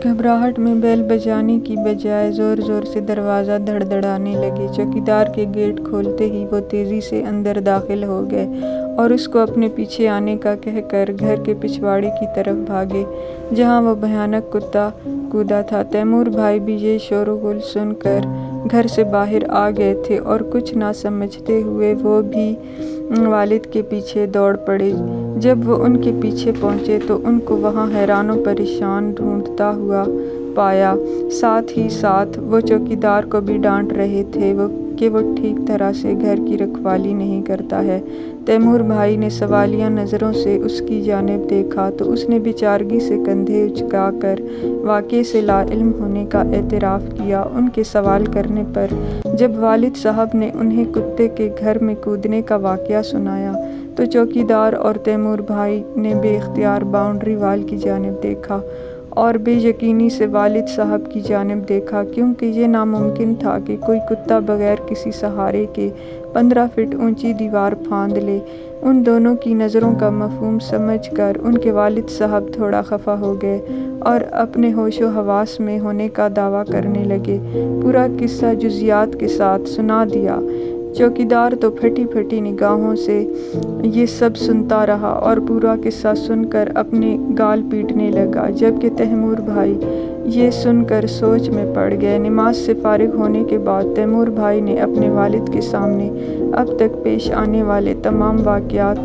گھبراہٹ میں بیل بجانے کی بجائے زور زور سے دروازہ دھڑدھڑانے لگے۔ چوکیدار کے گیٹ کھولتے ہی وہ تیزی سے اندر داخل ہو گئے اور اس کو اپنے پیچھے آنے کا کہہ کر گھر کے پچھواڑے کی طرف بھاگے جہاں وہ بھیانک کتا کودا تھا۔ تیمور بھائی بھی یہ شور و غل سن کر گھر سے باہر آ گئے تھے اور کچھ نہ سمجھتے ہوئے وہ بھی والد کے پیچھے دوڑ پڑے۔ جب وہ ان کے پیچھے پہنچے تو ان کو وہاں حیران و پریشان ڈھونڈتا ہوا پایا۔ ساتھ ہی ساتھ وہ چوکیدار کو بھی ڈانٹ رہے تھے کہ وہ ٹھیک طرح سے گھر کی رکھوالی نہیں کرتا ہے۔ تیمور بھائی نے سوالیہ نظروں سے اس کی جانب دیکھا تو اس نے بیچارگی سے کندھے اچکا کر واقعے سے لاعلم ہونے کا اعتراف کیا۔ ان کے سوال کرنے پر جب والد صاحب نے انہیں کتے کے گھر میں کودنے کا واقعہ سنایا تو چوکیدار اور تیمور بھائی نے بے اختیار باؤنڈری وال کی جانب دیکھا اور بے یقینی سے والد صاحب کی جانب دیکھا، کیونکہ یہ ناممکن تھا کہ کوئی کتا بغیر کسی سہارے کے 15 فٹ اونچی دیوار پھاند لے۔ ان دونوں کی نظروں کا مفہوم سمجھ کر ان کے والد صاحب تھوڑا خفا ہو گئے اور اپنے ہوش و حواس میں ہونے کا دعویٰ کرنے لگے۔ پورا قصہ جزیات کے ساتھ سنا دیا۔ چوکیدار تو پھٹی پھٹی نگاہوں سے یہ سب سنتا رہا اور پورا قصہ سن کر اپنے گال پیٹنے لگا، جبکہ تیمور بھائی یہ سن کر سوچ میں پڑ گئے۔ نماز سے فارغ ہونے کے بعد تیمور بھائی نے اپنے والد کے سامنے اب تک پیش آنے والے تمام واقعات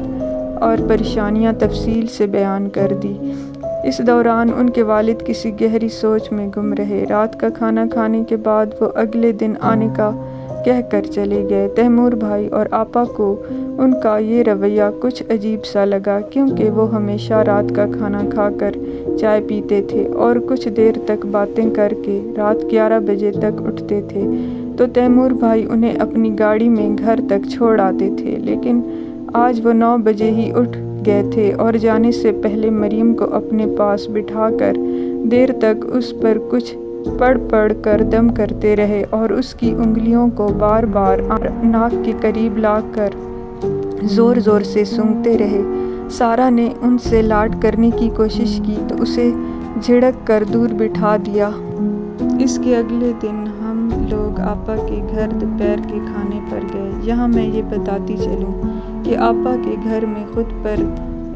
اور پریشانیاں تفصیل سے بیان کر دی۔ اس دوران ان کے والد کسی گہری سوچ میں گم رہے۔ رات کا کھانا کھانے کے بعد وہ اگلے دن آنے کا کہہ کر چلے گئے۔ تیمور بھائی اور آپا کو ان کا یہ رویہ کچھ عجیب سا لگا، کیونکہ وہ ہمیشہ رات کا کھانا کھا کر چائے پیتے تھے اور کچھ دیر تک باتیں کر کے رات 11 بجے تک اٹھتے تھے تو تیمور بھائی انہیں اپنی گاڑی میں گھر تک چھوڑ آتے تھے، لیکن آج وہ 9 بجے ہی اٹھ گئے تھے اور جانے سے پہلے مریم کو اپنے پاس بٹھا کر دیر تک اس پر کچھ پڑھ پڑھ کر دم کرتے رہے اور اس کی انگلیوں کو بار بار ناک کے قریب لا کر زور زور سے سونگھتے رہے۔ سارا نے ان سے لاڈ کرنے کی کوشش کی تو اسے جھڑک کر دور بٹھا دیا۔ اس کے اگلے دن ہم لوگ آپا کے گھر دوپہر کے کھانے پر گئے۔ یہاں میں یہ بتاتی چلوں کہ آپا کے گھر میں خود پر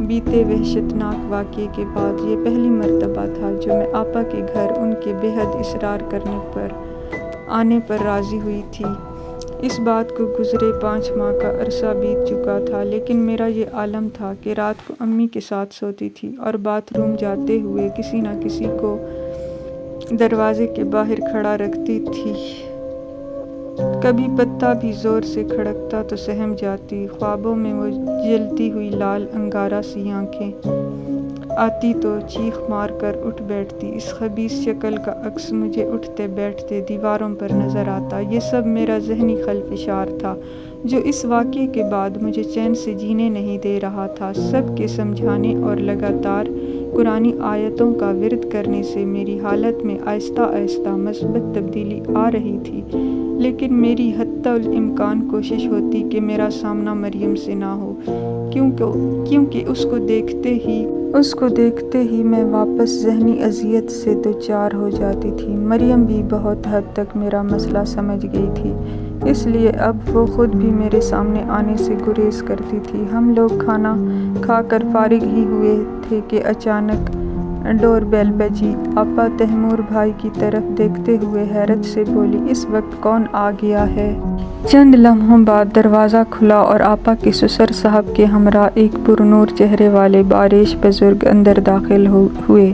بیتے وحشتناک واقعے کے بعد یہ پہلی مرتبہ تھا جو میں آپا کے گھر ان کے بے حد اصرار کرنے پر آنے پر راضی ہوئی تھی۔ اس بات کو گزرے 5 ماہ کا عرصہ بیت چکا تھا، لیکن میرا یہ عالم تھا کہ رات کو امی کے ساتھ سوتی تھی اور باتھ روم جاتے ہوئے کسی نہ کسی کو دروازے کے باہر کھڑا رکھتی تھی۔ کبھی پتا بھی زور سے کھڑکتا تو سہم جاتی۔ خوابوں میں وہ جلتی ہوئی لال انگارہ سی آنکھیں آتی تو چیخ مار کر اٹھ بیٹھتی۔ اس خبیث شکل کا عکس مجھے اٹھتے بیٹھتے دیواروں پر نظر آتا۔ یہ سب میرا ذہنی خلفشار تھا جو اس واقعے کے بعد مجھے چین سے جینے نہیں دے رہا تھا۔ سب کے سمجھانے اور لگاتار قرآنی آیتوں کا ورد کرنے سے میری حالت میں آہستہ آہستہ مثبت تبدیلی آ رہی تھی، لیکن میری حتی الامکان کوشش ہوتی کہ میرا سامنا مریم سے نہ ہو، کیونکہ اس کو دیکھتے ہی میں واپس ذہنی اذیت سے دوچار ہو جاتی تھی۔ مریم بھی بہت حد تک میرا مسئلہ سمجھ گئی تھی، اس لیے اب وہ خود بھی میرے سامنے آنے سے گریز کرتی تھی۔ ہم لوگ کھانا کھا کر فارغ ہی ہوئے تھے کہ اچانک ڈور بیل بجی۔ آپا تیمور بھائی کی طرف دیکھتے ہوئے حیرت سے بولی، اس وقت کون آ گیا ہے؟ چند لمحوں بعد دروازہ کھلا اور آپا کے سسر صاحب کے ہمراہ ایک پرنور چہرے والے باریش بزرگ اندر داخل ہوئے۔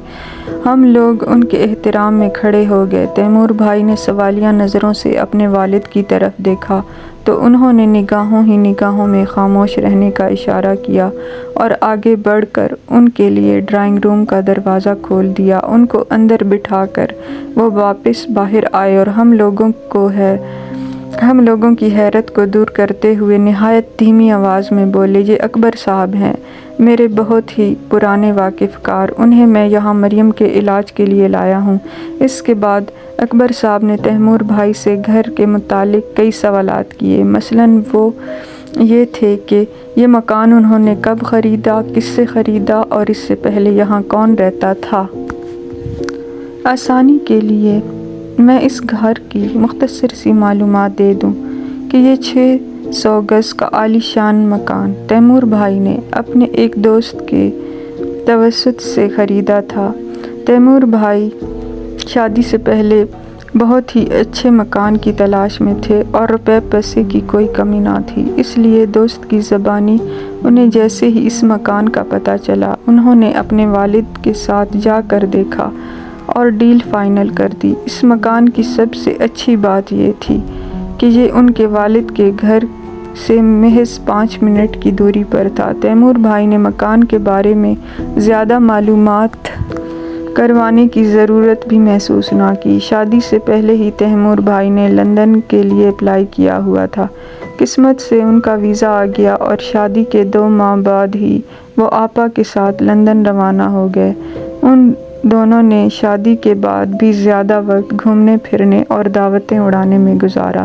ہم لوگ ان کے احترام میں کھڑے ہو گئے۔ تیمور بھائی نے سوالیہ نظروں سے اپنے والد کی طرف دیکھا تو انہوں نے نگاہوں ہی نگاہوں میں خاموش رہنے کا اشارہ کیا اور آگے بڑھ کر ان کے لیے ڈرائنگ روم کا دروازہ کھول دیا۔ ان کو اندر بٹھا کر وہ واپس باہر آئے اور ہم لوگوں کی حیرت کو دور کرتے ہوئے نہایت دھیمی آواز میں بولے، یہ اکبر صاحب ہیں، میرے بہت ہی پرانے واقف کار، انہیں میں یہاں مریم کے علاج کے لیے لایا ہوں۔ اس کے بعد اکبر صاحب نے تیمور بھائی سے گھر کے متعلق کئی سوالات کیے، مثلاً وہ یہ تھے کہ یہ مکان انہوں نے کب خریدا، کس سے خریدا اور اس سے پہلے یہاں کون رہتا تھا۔ آسانی کے لیے میں اس گھر کی مختصر سی معلومات دے دوں کہ یہ 600 گز کا عالی شان مکان تیمور بھائی نے اپنے ایک دوست کے توسط سے خریدا تھا۔ تیمور بھائی شادی سے پہلے بہت ہی اچھے مکان کی تلاش میں تھے اور روپے پیسے کی کوئی کمی نہ تھی، اس لیے دوست کی زبانی انہیں جیسے ہی اس مکان کا پتہ چلا، انہوں نے اپنے والد کے ساتھ جا کر دیکھا اور ڈیل فائنل کر دی۔ اس مکان کی سب سے اچھی بات یہ تھی کہ یہ ان کے والد کے گھر سے محض 5 منٹ کی دوری پر تھا۔ تیمور بھائی نے مکان کے بارے میں زیادہ معلومات کروانے کی ضرورت بھی محسوس نہ کی۔ شادی سے پہلے ہی تیمور بھائی نے لندن کے لیے اپلائی کیا ہوا تھا۔ قسمت سے ان کا ویزا آ گیا اور شادی کے 2 ماہ بعد ہی وہ آپا کے ساتھ لندن روانہ ہو گئے۔ ان دونوں نے شادی کے بعد بھی زیادہ وقت گھومنے پھرنے اور دعوتیں اڑانے میں گزارا،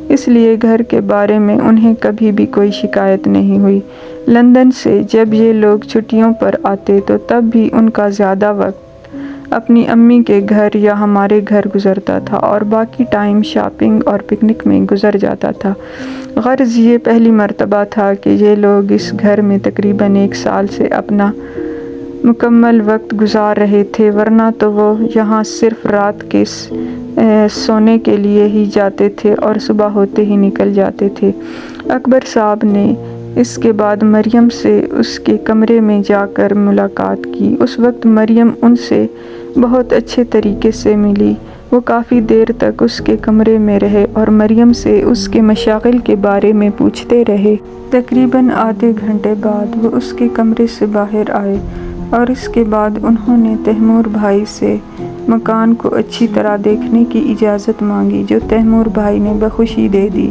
اس لیے گھر کے بارے میں انہیں کبھی بھی کوئی شکایت نہیں ہوئی۔ لندن سے جب یہ لوگ چھٹیوں پر آتے تو تب بھی ان کا زیادہ وقت اپنی امی کے گھر یا ہمارے گھر گزرتا تھا اور باقی ٹائم شاپنگ اور پکنک میں گزر جاتا تھا۔ غرض یہ پہلی مرتبہ تھا کہ یہ لوگ اس گھر میں تقریباً 1 سال سے اپنا مکمل وقت گزار رہے تھے، ورنہ تو وہ یہاں صرف رات کے سونے کے لیے ہی جاتے تھے اور صبح ہوتے ہی نکل جاتے تھے۔ اکبر صاحب نے اس کے بعد مریم سے اس کے کمرے میں جا کر ملاقات کی۔ اس وقت مریم ان سے بہت اچھے طریقے سے ملی۔ وہ کافی دیر تک اس کے کمرے میں رہے اور مریم سے اس کے مشاغل کے بارے میں پوچھتے رہے۔ تقریباً آدھے گھنٹے بعد وہ اس کے کمرے سے باہر آئے اور اس کے بعد انہوں نے تیمور بھائی سے مکان کو اچھی طرح دیکھنے کی اجازت مانگی، جو تیمور بھائی نے بخوشی دے دی۔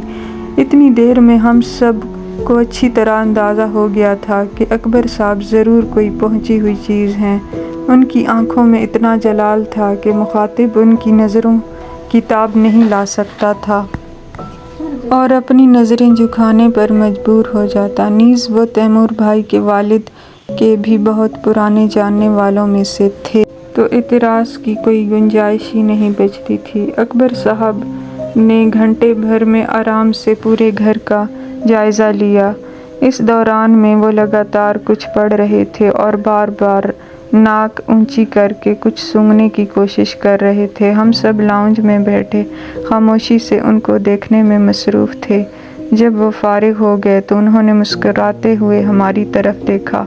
اتنی دیر میں ہم سب کو اچھی طرح اندازہ ہو گیا تھا کہ اکبر صاحب ضرور کوئی پہنچی ہوئی چیز ہیں۔ ان کی آنکھوں میں اتنا جلال تھا کہ مخاطب ان کی نظروں کی تاب نہیں لا سکتا تھا اور اپنی نظریں جھکانے پر مجبور ہو جاتا۔ نیز وہ تیمور بھائی کے والد کے بھی بہت پرانے جاننے والوں میں سے تھے، تو اعتراض کی کوئی گنجائش ہی نہیں بچتی تھی۔ اکبر صاحب نے گھنٹے بھر میں آرام سے پورے گھر کا جائزہ لیا۔ اس دوران میں وہ لگاتار کچھ پڑھ رہے تھے اور بار بار ناک اونچی کر کے کچھ سونگھنے کی کوشش کر رہے تھے۔ ہم سب لاؤنج میں بیٹھے خاموشی سے ان کو دیکھنے میں مصروف تھے۔ جب وہ فارغ ہو گئے تو انہوں نے مسکراتے ہوئے ہماری طرف دیکھا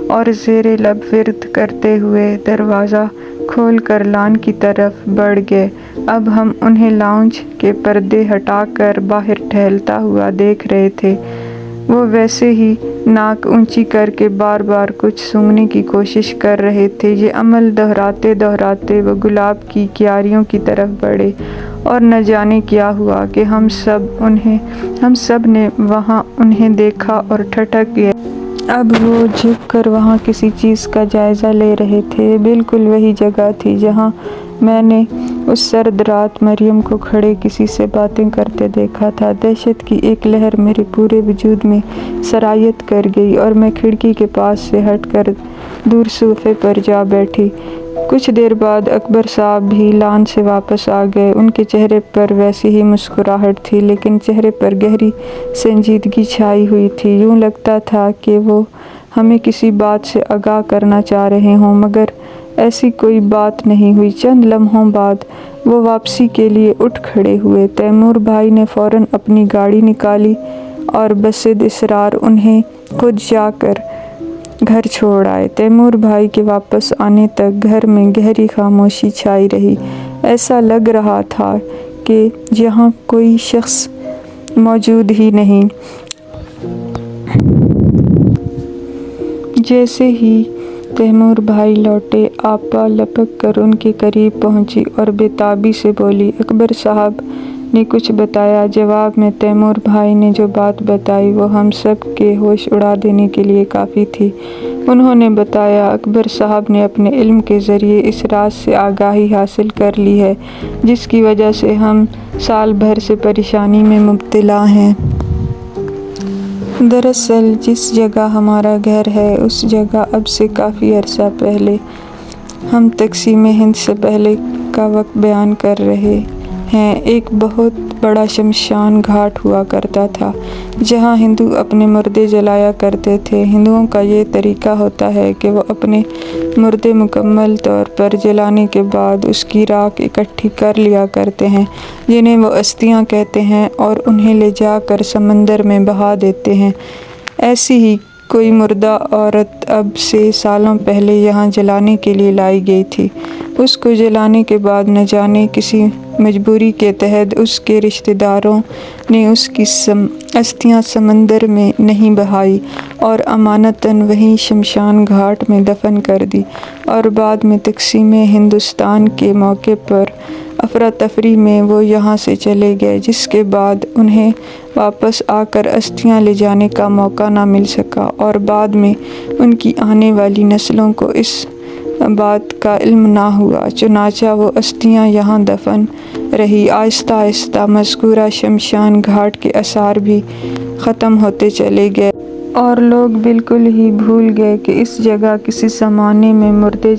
اور زیر لب ورد کرتے ہوئے دروازہ کھول کر لان کی طرف بڑھ گئے۔ اب ہم انہیں لاؤنج کے پردے ہٹا کر باہر ٹہلتا ہوا دیکھ رہے تھے۔ وہ ویسے ہی ناک اونچی کر کے بار بار کچھ سونگھنے کی کوشش کر رہے تھے۔ یہ عمل دہراتے دہراتے وہ گلاب کی کیاریوں کی طرف بڑھے اور نہ جانے کیا ہوا کہ ہم سب نے وہاں انہیں دیکھا اور ٹھٹک گئے۔ اب وہ جھک کر وہاں کسی چیز کا جائزہ لے رہے تھے۔ بالکل وہی جگہ تھی جہاں میں نے اس سرد رات مریم کو کھڑے کسی سے باتیں کرتے دیکھا تھا۔ دہشت کی ایک لہر میرے پورے وجود میں سرایت کر گئی اور میں کھڑکی کے پاس سے ہٹ کر دور صوفے پر جا بیٹھی۔ کچھ دیر بعد اکبر صاحب بھی لان سے واپس آ گئے۔ ان کے چہرے پر ویسی ہی مسکراہٹ تھی، لیکن چہرے پر گہری سنجیدگی چھائی ہوئی تھی۔ یوں لگتا تھا کہ وہ ہمیں کسی بات سے آگاہ کرنا چاہ رہے ہوں، مگر ایسی کوئی بات نہیں ہوئی۔ چند لمحوں بعد وہ واپسی کے لیے اٹھ کھڑے ہوئے۔ تیمور بھائی نے فوراً اپنی گاڑی نکالی اور بصد اصرار انہیں خود جا کر گھر چھوڑ آئے۔ تیمور بھائی کے واپس آنے تک گھر میں گہری خاموشی چھائی رہی۔ ایسا لگ رہا تھا کہ یہاں کوئی شخص موجود ہی نہیں۔ جیسے ہی تیمور بھائی لوٹے، آپا لپک کر ان کے قریب پہنچی اور بے تابی سے بولی، اکبر صاحب نے کچھ بتایا؟ جواب میں تیمور بھائی نے جو بات بتائی وہ ہم سب کے ہوش اڑا دینے کے لیے کافی تھی۔ انہوں نے بتایا، اکبر صاحب نے اپنے علم کے ذریعے اس راز سے آگاہی حاصل کر لی ہے جس کی وجہ سے ہم سال بھر سے پریشانی میں مبتلا ہیں۔ دراصل جس جگہ ہمارا گھر ہے اس جگہ اب سے کافی عرصہ پہلے ہم تقسیم ہند سے پہلے کا وقت بیان کر رہے ہیں۔ ایک بہت بڑا شمشان گھاٹ ہوا کرتا تھا جہاں ہندو اپنے مردے جلایا کرتے تھے۔ ہندوؤں کا یہ طریقہ ہوتا ہے کہ وہ اپنے مردے مکمل طور پر جلانے کے بعد اس کی راکھ اکٹھی کر لیا کرتے ہیں جنہیں وہ استھیاں کہتے ہیں اور انہیں لے جا کر سمندر میں بہا دیتے ہیں۔ ایسی ہی کوئی مردہ عورت اب سے سالوں پہلے یہاں جلانے کے لیے لائی گئی تھی۔ اس کو جلانے کے بعد نہ جانے کسی مجبوری کے تحت اس کے رشتہ داروں نے اس کی استھیاں سمندر میں نہیں بہائی اور امانتاً وہیں شمشان گھاٹ میں دفن کر دی، اور بعد میں تقسیم ہندوستان کے موقع پر افراتفری میں وہ یہاں سے چلے گئے، جس کے بعد انہیں واپس آ کر استھیاں لے جانے کا موقع نہ مل سکا، اور بعد میں ان کی آنے والی نسلوں کو اس بات کا علم نہ ہوا، چنانچہ وہ استھیاں یہاں دفن رہی۔ آہستہ آہستہ مذکورہ شمشان گھاٹ کے آثار بھی ختم ہوتے چلے گئے اور لوگ بالکل ہی بھول گئے کہ اس جگہ کسی زمانے میں مردے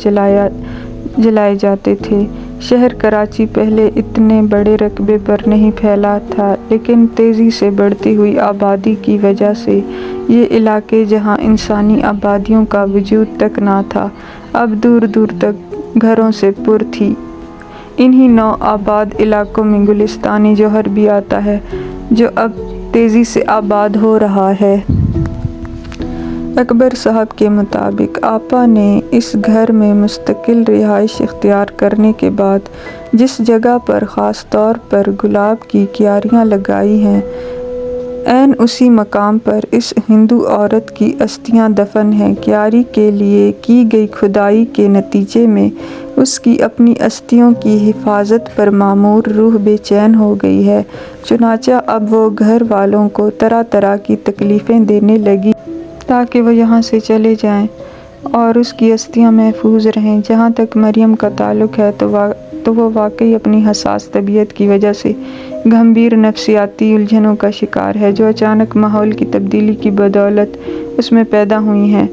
جلائے جاتے تھے۔ شہر کراچی پہلے اتنے بڑے رقبے پر نہیں پھیلا تھا، لیکن تیزی سے بڑھتی ہوئی آبادی کی وجہ سے یہ علاقے جہاں انسانی آبادیوں کا وجود تک نہ تھا، اب دور دور تک گھروں سے پر تھی۔ انہی نو آباد علاقوں میں گلستانی جوہر بھی آتا ہے جو اب تیزی سے آباد ہو رہا ہے۔ اکبر صاحب کے مطابق آپا نے اس گھر میں مستقل رہائش اختیار کرنے کے بعد جس جگہ پر خاص طور پر گلاب کی کیاریاں لگائی ہیں، عین اسی مقام پر اس ہندو عورت کی استھیاں دفن ہیں۔ کیاری کے لیے کی گئی کھدائی کے نتیجے میں اس کی اپنی استھیوں کی حفاظت پر مامور روح بے چین ہو گئی ہے، چنانچہ اب وہ گھر والوں کو طرح طرح کی تکلیفیں دینے لگی تاکہ وہ یہاں سے چلے جائیں اور اس کی استھیاں محفوظ رہیں۔ جہاں تک مریم کا تعلق ہے تو وہ واقعی اپنی حساس طبیعت کی وجہ سے گمبھیر نفسیاتی الجھنوں کا شکار ہے جو اچانک ماحول کی تبدیلی کی بدولت اس میں پیدا ہوئی ہیں۔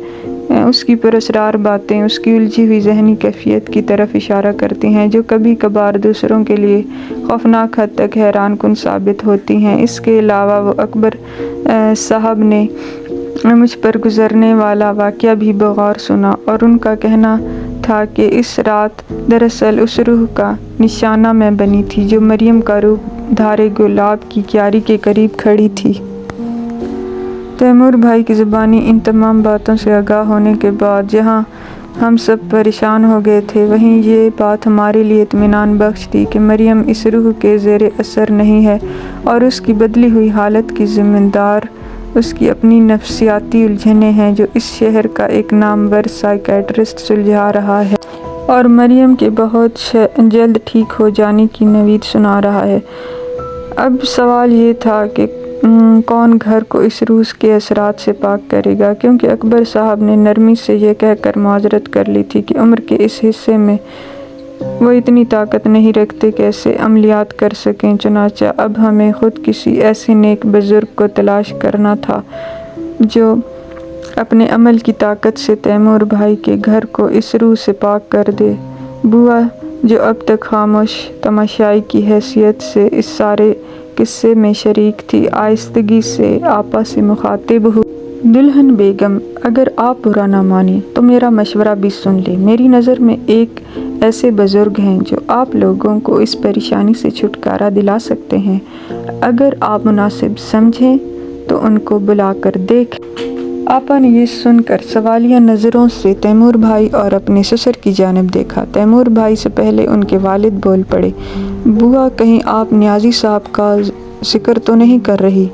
اس کی پراسرار باتیں اس کی الجھی ہوئی ذہنی کیفیت کی طرف اشارہ کرتی ہیں جو کبھی کبھار دوسروں کے لیے خوفناک حد تک حیران کن ثابت ہوتی ہیں۔ اس کے علاوہ وہ اکبر صاحب نے مجھ پر گزرنے والا واقعہ بھی بغور سنا، اور ان کا کہنا تھا کہ اس رات دراصل اس روح کا نشانہ میں بنی تھی جو مریم کا روپ دھارے گلاب کی کیاری کے قریب کھڑی تھی۔ تیمور بھائی کی زبانی ان تمام باتوں سے آگاہ ہونے کے بعد جہاں ہم سب پریشان ہو گئے تھے، وہیں یہ بات ہمارے لیے اطمینان بخش تھی کہ مریم اس روح کے زیر اثر نہیں ہے، اور اس کی بدلی ہوئی حالت کی ذمہ دار اس کی اپنی نفسیاتی الجھنیں ہیں جو اس شہر کا ایک نامور سائیکیٹرسٹ سلجھا رہا ہے اور مریم کے بہت جلد ٹھیک ہو جانے کی نوید سنا رہا ہے۔ اب سوال یہ تھا کہ کون گھر کو اس روح کے اثرات سے پاک کرے گا، کیونکہ اکبر صاحب نے نرمی سے یہ کہہ کر معذرت کر لی تھی کہ عمر کے اس حصے میں وہ اتنی طاقت نہیں رکھتے کہ ایسے عملیات کر سکیں، چنانچہ اب ہمیں خود کسی ایسے نیک بزرگ کو تلاش کرنا تھا جو اپنے عمل کی طاقت سے تیمور بھائی کے گھر کو اس روح سے پاک کر دے۔ بوا جو اب تک خاموش تماشائی کی حیثیت سے اس سارے قصے میں شریک تھی، آہستگی سے آپا سے مخاطب ہوئی۔ دلہن بیگم، اگر آپ برا نہ مانیں تو میرا مشورہ بھی سن لیں۔ میری نظر میں ایک ایسے بزرگ ہیں جو آپ لوگوں کو اس پریشانی سے چھٹکارا دلا سکتے ہیں۔ اگر آپ مناسب سمجھیں تو ان کو بلا کر دیکھیں۔ آپا نے یہ سن کر سوالیہ نظروں سے تیمور بھائی اور اپنے سسر کی جانب دیکھا۔ تیمور بھائی سے پہلے ان کے والد بول پڑے، بوا کہیں آپ نیازی صاحب کا ذکر تو نہیں کر رہی؟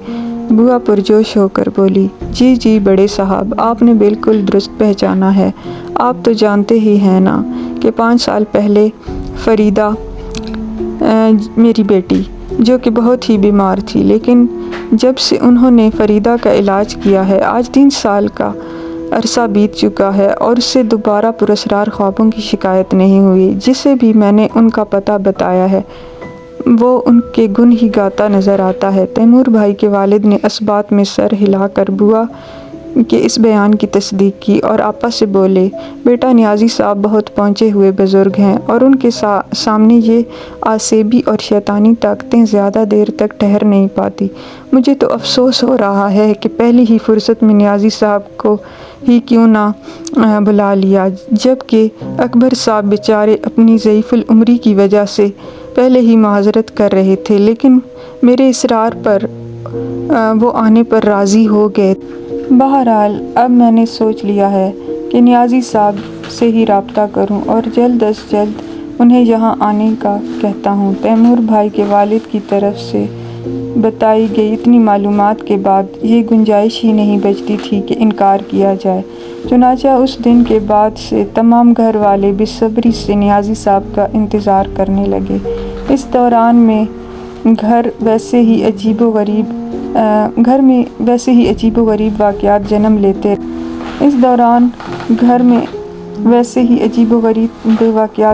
بوا پرجوش ہو کر بولی، جی جی بڑے صاحب، آپ نے بالکل درست پہچانا ہے۔ آپ تو جانتے ہی ہیں نا کہ 5 سال پہلے فریدہ میری بیٹی جو کہ بہت ہی بیمار تھی، لیکن جب سے انہوں نے فریدہ کا علاج کیا ہے آج 3 سال کا عرصہ بیت چکا ہے اور اس سے دوبارہ پراسرار خوابوں کی شکایت نہیں ہوئی۔ جسے بھی میں نے ان کا پتہ بتایا ہے وہ ان کے گن ہی گاتا نظر آتا ہے۔ تیمور بھائی کے والد نے اس بات میں سر ہلا کر بوا کے اس بیان کی تصدیق کی اور آپا سے بولے، بیٹا نیازی صاحب بہت پہنچے ہوئے بزرگ ہیں اور ان کے سامنے یہ آسیبی اور شیطانی طاقتیں زیادہ دیر تک ٹھہر نہیں پاتی۔ مجھے تو افسوس ہو رہا ہے کہ پہلی ہی فرصت میں نیازی صاحب کو ہی کیوں نہ بلا لیا، جبکہ اکبر صاحب بیچارے اپنی ضعیف العمری کی وجہ سے پہلے ہی معذرت کر رہے تھے، لیکن میرے اصرار پر وہ آنے پر راضی ہو گئے۔ بہرحال اب میں نے سوچ لیا ہے کہ نیازی صاحب سے ہی رابطہ کروں اور جلد از جلد انہیں یہاں آنے کا کہتا ہوں۔ تیمور بھائی کے والد کی طرف سے بتائی گئی اتنی معلومات کے بعد یہ گنجائش ہی نہیں بچتی تھی کہ انکار کیا جائے۔ چنانچہ اس دن کے بعد سے تمام گھر والے بے صبری سے نیازی صاحب کا انتظار کرنے لگے۔ اس دوران میں گھر میں ویسے ہی عجیب و غریب واقعات جنم لیتے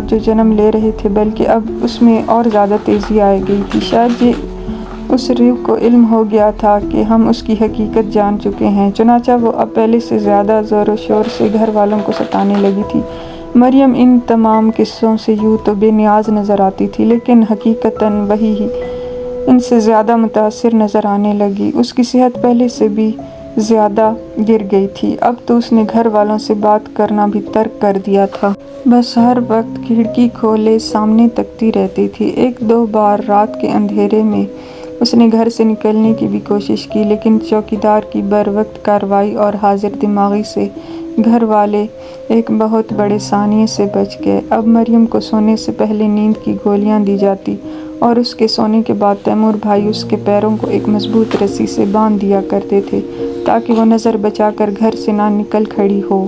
جو جنم لے رہے تھے، بلکہ اب اس میں اور زیادہ تیزی آ گئی تھی۔ شاید یہ اس روح کو علم ہو گیا تھا کہ ہم اس کی حقیقت جان چکے ہیں، چنانچہ وہ اب پہلے سے زیادہ زور و شور سے گھر والوں کو ستانے لگی تھی۔ مریم ان تمام قصوں سے یوں تو بے نیاز نظر آتی تھی، لیکن حقیقتاً وہی ان سے زیادہ متاثر نظر آنے لگی۔ اس کی صحت پہلے سے بھی زیادہ گر گئی تھی۔ اب تو اس نے گھر والوں سے بات کرنا بھی ترک کر دیا تھا۔ بس ہر وقت کھڑکی کھولے سامنے تکتی رہتی تھی۔ ایک دو بار رات کے اندھیرے میں اس نے گھر سے نکلنے کی بھی کوشش کی، لیکن چوکیدار کی بروقت کارروائی اور حاضر دماغی سے گھر والے ایک بہت بڑے سانیے سے بچ گئے۔ اب مریم کو سونے سے پہلے نیند کی گولیاں دی جاتی اور اس کے سونے کے بعد تیمور بھائی اس کے پیروں کو ایک مضبوط رسی سے باندھ دیا کرتے تھے تاکہ وہ نظر بچا کر گھر سے نہ نکل کھڑی ہو۔